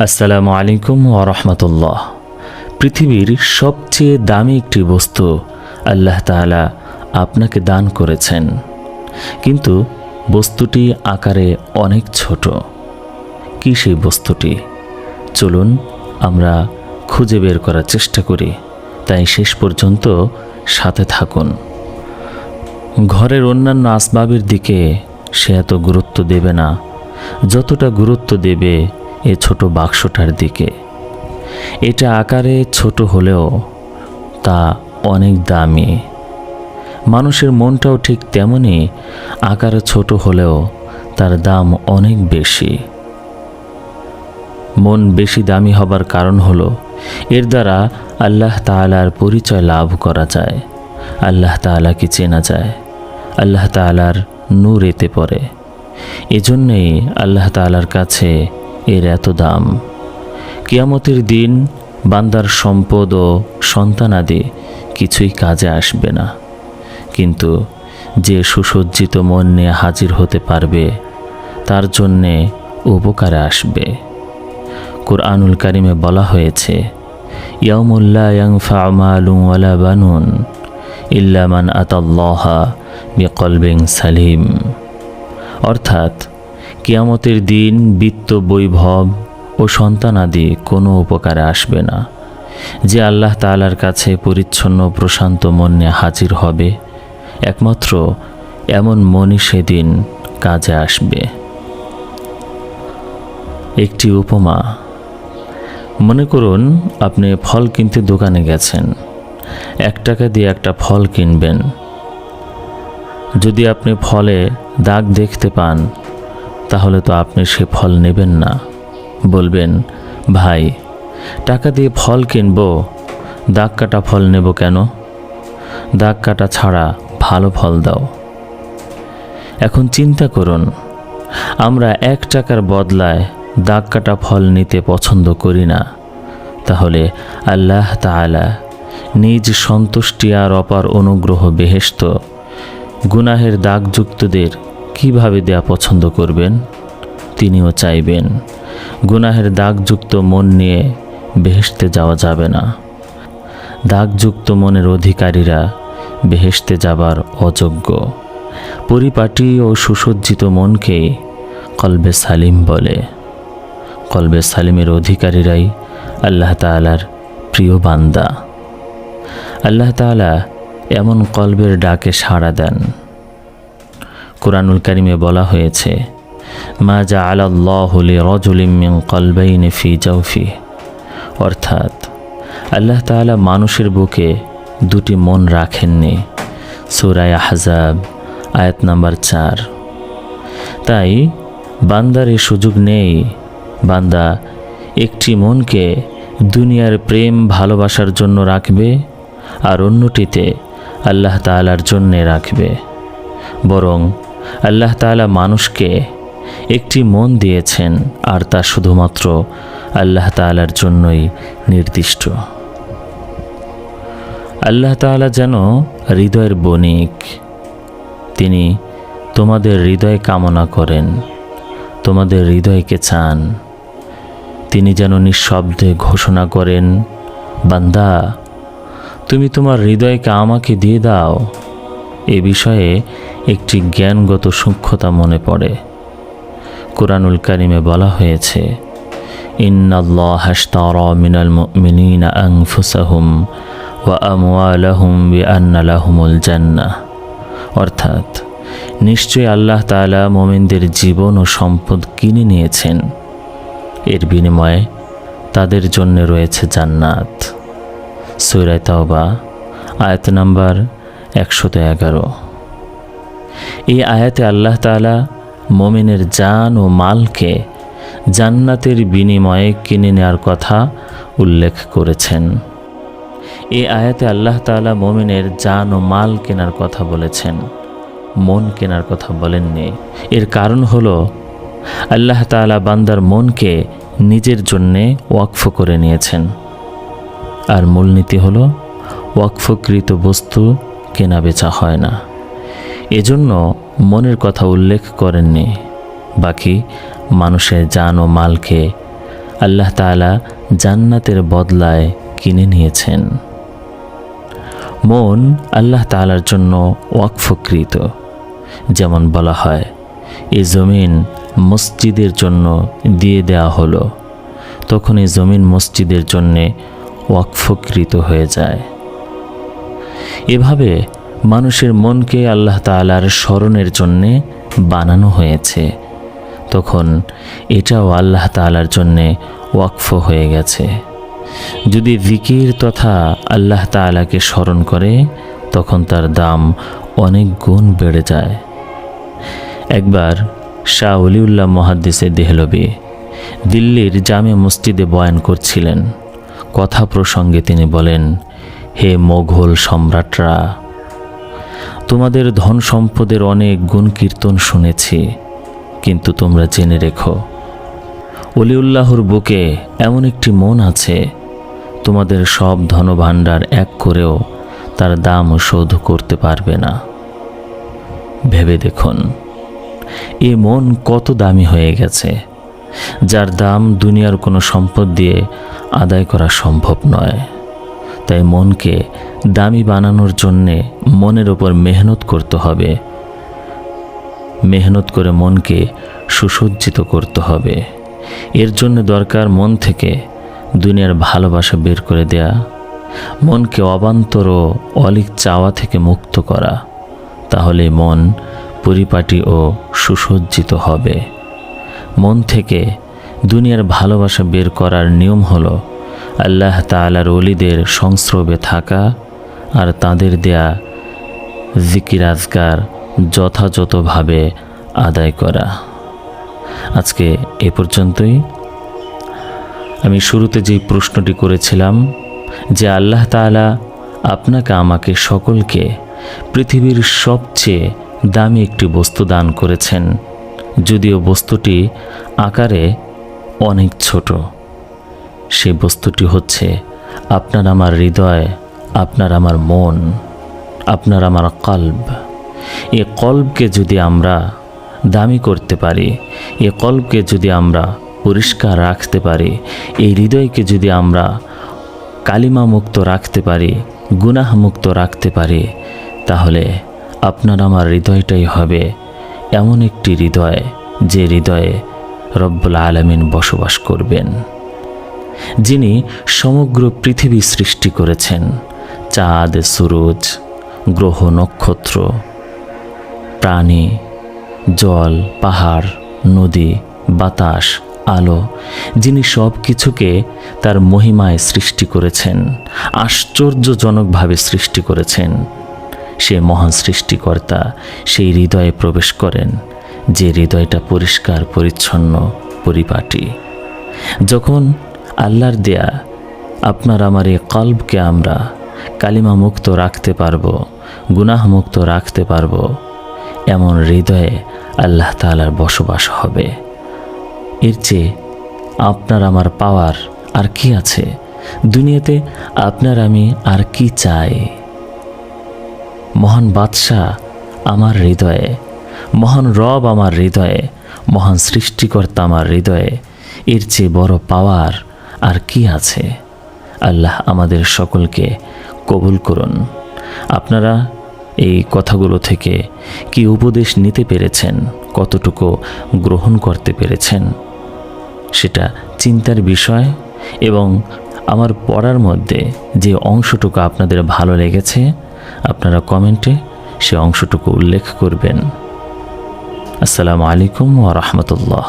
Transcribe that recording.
আসসালামু আলাইকুম ওয়া রাহমাতুল্লাহ। পৃথিবীর সবচেয়ে দামি একটি বস্তু আল্লাহ তাআলা আপনাকে দান করেছেন, কিন্তু বস্তুটি আকারে অনেক ছোট। কি সেই বস্তুটি? চলুন আমরা খুঁজে বের করার চেষ্টা করি, তাই শেষ পর্যন্ত সাথে থাকুন। ঘরের অন্যান্য আসবাবের দিকে সে এত গুরুত্ব দেবে না যতটা গুরুত্ব দেবে এ ছোট বাক্সটার দিকে। এটা আকারে ছোট হলেও তা অনেক দামি। মানুষের মনটাও ঠিক তেমনই, আকারে ছোট হলেও তার দাম অনেক বেশি। মন বেশি দামি হবার কারণ হলো এর দ্বারা আল্লাহ তাআলার পরিচয় লাভ করা যায়, আল্লাহ তাআলাকে চেনা যায়, আল্লাহ তাআলার নূর এতে পড়ে। এজন্যই আল্লাহ তাআলার কাছে এর এত দাম। কিয়ামতের দিন বান্দার সম্পদ ও সন্তানাদি কিছুই কাজে আসবে না, কিন্তু যে সুসজ্জিত মন নিয়ে হাজির হতে পারবে তার জন্যে উপকারে আসবে। কুরআনুল কারিমে বলা হয়েছে, ইয়াউমুল লা ইয়ানফাউ মালুন ওয়ালা বানুন ইল্লা মান আতাল্লাহা বিকলবিন সালিম। অর্থাৎ কিয়ামতের দিন বিত্ত, বৈভব ও সন্তানাদি কোনো উপকারে আসবে না। যে আল্লাহ তাআলার কাছে পরিচ্ছন্ন প্রশান্ত মন নিয়ে হাজির হবে, একমাত্র এমন মনই সেদিন কাজে আসবে। একটি উপমা। মনে করুন আপনি ফল কিনতে দোকানে গেছেন, 1 টাকা দিয়ে একটা ফল কিনবেন। যদি আপনি ফলে দাগ দেখতে পান তাহলে তো আপনি সে ফল নেবেন না, বলবেন, ভাই টাকা দিয়ে ফল কিনবো, দাগ কাটা ফল নেব কেন? দাগ কাটা ছাড়া ভালো ফল দাও। এখন চিন্তা করুন, আমরা 1 টাকার বদলায় দাগ কাটা ফল নিতে পছন্দ করি না, তাহলে আল্লাহ তাআলা নিজ সন্তুষ্টি আর অপার অনুগ্রহ বেহেশত গুনাহের দাগযুক্তদের কিভাবে দেয়া পছন্দ করবেন? তিনিও চাইবেন গুনাহের দাগযুক্ত মন নিয়ে বেহেশতে যাওয়া যাবে না। দাগযুক্ত মনের অধিকারীরা বেহেশতে যাবার অযোগ্য। পরিপাটি ও সুসজ্জিত মনকে কলবে সালিম বলে। কলবে সালিমের অধিকারীরাই আল্লাহ তাআলার প্রিয় বান্দা। আল্লাহ তাআলা এমন কলবের ডাকে সাড়া দেন। কুরআনুল কারিমে বলা হয়েছে, মা জাআলাল্লাহু লিরাজুলিন মিন কলবাইনি ফি জাওফিহি। অর্থাৎ আল্লাহ তাআলা মানুষের বুকে 2টি মন রাখেননি। সূরা আহজাব আয়াত নাম্বার 4। তাই বান্দার এই সুযোগ নেই। বান্দা একটি মনকে দুনিয়ার প্রেম ভালোবাসার জন্য রাখবে আর অন্যটিতে আল্লাহ তাআলার জন্যে রাখবে। বরং আল্লাহ তাআলা মানুষকে একটি মন দিয়েছেন, আর তা শুধুমাত্র আল্লাহ তাআলার জন্যই নির্দিষ্ট। আল্লাহ তাআলা যেন হৃদয়ের বণিক। তিনি তোমাদের হৃদয় কামনা করেন, তোমাদের হৃদয়কে চান। তিনি যেন নিঃশব্দে ঘোষণা করেন, বান্দা তুমি তোমার হৃদয়কে আমাকে দিয়ে দাও। এ বিষয়ে একটি জ্ঞানগত সূক্ষ্মতা মনে পড়ে। কুরআনুল কারিমে বলা হয়েছে, ইন্নাল্লাহা আশতারা মিনাল মুমিনিনা আনফুসাহুম ওয়া আমওয়ালাহুম বিআন্না লাহুমুল জান্নাহ। অর্থাৎ নিশ্চয়ই আল্লাহ তাআলা মুমিনদের জীবন ও সম্পদ কিনে নিয়েছেন, এর বিনিময়ে তাদের জন্য রয়েছে জান্নাত। সূরা তাওবা আয়াত নাম্বার 111। এই আয়াতে আল্লাহ তাআলা মুমিনের জান ও মালকে জান্নাতের বিনিময়ে কিনে নেওয়ার কথা উল্লেখ করেছেন। এই আয়াতে আল্লাহ তাআলা মুমিনের জান ও মাল কেনার কথা বলেছেন, মন কেনার কথা বলেননি। এর কারণ হলো আল্লাহ তাআলা বান্দার মনকে নিজের জন্যে ওয়াকফ করে নিয়েছেন। আর মূলনীতি হলো ওয়াকফকৃত বস্তু কেনা বেচা হয় না। এজন্য মনের কথা উল্লেখ করেননি। বাকি মানুষের জান ও মালকে আল্লাহ তাআলা জান্নাতের বদলায় কিনে নিয়েছেন। মন আল্লাহ তাআলার জন্য ওয়াকফকৃত। যেমন বলা হয়, এই জমিন মসজিদের জন্য দিয়ে দেওয়া হলো, তখন এই জমিন মসজিদের জন্যে ওয়াকফকৃত হয়ে যায়। এভাবে মানুষের মনকে আল্লাহ তাআলার স্মরণের জন্যে বানানো হয়েছে, তখন এটাও আল্লাহ তাআলার জন্যে ওয়াকফ হয়ে গেছে। যদি জিকির তথা আল্লাহ তাআলাকে স্মরণ করে, তখন তার দাম অনেক গুণ বেড়ে যায়। একবার শাহ ওলিউল্লাহ মুহাদ্দিসে দেহলভী দিল্লির জামে মসজিদে বয়ান করছিলেন। কথা প্রসঙ্গে তিনি বলেন, হে মোঘল সম্রাটরা, তোমাদের ধন সম্পদের অনেক গুণ কীর্তন শুনেছি, কিন্তু তোমরা জেনে রেখো, ওলিউল্লাহর বুকে এমন একটি মন আছে, তোমাদের সব ধনভাণ্ডার এক করেও তার দাম শোধ করতে পারবে না। ভেবে দেখুন, এ মন কত দামি হয়ে গেছে, যার দাম দুনিয়ার কোনো সম্পদ দিয়ে আদায় করা সম্ভব নয়। তাই মনকে দামি বানানোর জন্যে মনের ওপর মেহনত করতে হবে। মেহনত করে মনকে সুসজ্জিত করতে হবে। এর জন্য দরকার মন থেকে দুনিয়ার ভালোবাসা বের করে দেয়া, মনকে অবান্তর ও অলিক চাওয়া থেকে মুক্ত করা। তাহলে মন পরিপাটি ও সুসজ্জিত হবে। মন থেকে দুনিয়ার ভালোবাসা বের করার নিয়ম হলো আল্লাহ তাআলার ওলিদের সংস্রবে থাকা আর তাদের দেয়া জিকির আজকার যথাযথভাবে আদায় করা। আজকে এ পর্যন্তই। আমি শুরুতে যেই প্রশ্নটি করেছিলাম যে আল্লাহ তাআলা আপনাকে আমাকে সকলকে পৃথিবীর সবচেয়ে দামি একটি বস্তু দান করেছেন, যদিও বস্তুটি আকারে অনেক ছোট। সেই বস্তুটি হচ্ছে আপনার আমার হৃদয়, আপনার আমার মন, আপনার আমার কলব। এই কলবকে যদি আমরা দামি করতে পারি, এই কলবকে যদি আমরা পরিষ্কার রাখতে পারি, এই হৃদয়কে যদি আমরা কালিমা মুক্ত রাখতে পারি, গুনাহ মুক্ত রাখতে পারি, তাহলে আপনার আমার হৃদয়টাই হবে এমন একটি হৃদয় যে হৃদয়ে রব্বুল আলামিন বসবাস করবেন, যিনি সমগ্র পৃথিবী সৃষ্টি করেছেন। চাঁদ, সূরজ, গ্রহ, নক্ষত্র, প্রাণী, জল, পাহাড়, নদী, বাতাস, আলো, যিনি সব কিছুকে তার মহিমায় সৃষ্টি করেছেন, আশ্চর্যজনকভাবে সৃষ্টি করেছেন। সে মহান সৃষ্টিকর্তা সেই হৃদয়ে প্রবেশ করেন, যে হৃদয়টা পরিষ্কার পরিচ্ছন্ন, পরিপাটি। যখন আল্লাহর দেয়া আপনার আমার এই কলবকে আমরা কালিমা মুক্ত রাখতে পারবো, গুনাহ মুক্ত রাখতে পারবো, এমন হৃদয়ে আল্লাহ তাআলার বসবাস হবে। এর চেয়ে আপনার আমার পাওয়ার আর কি আছে দুনিয়াতে? আপনার আমি আর কি চাই? মহান বাদশাহ আমার হৃদয়ে, মহান রব আমার হৃদয়ে, মহান সৃষ্টিকর্তা আমার হৃদয়ে। এর চেয়ে বড় পাওয়ার আর কি আছে? আল্লাহ আমাদের সকলকে কবুল করুন। আপনারা এই কথাগুলো থেকে কি উপদেশ নিতে পেরেছেন, কতটুকু গ্রহণ করতে পেরেছেন, সেটা চিন্তার বিষয়। এবং আমার পড়ার মধ্যে যে অংশটুকু আপনাদের ভালো লেগেছে, আপনারা কমেন্টে সে অংশটুকু উল্লেখ করবেন। আসসালামু আলাইকুম ওয়া রাহমাতুল্লাহ।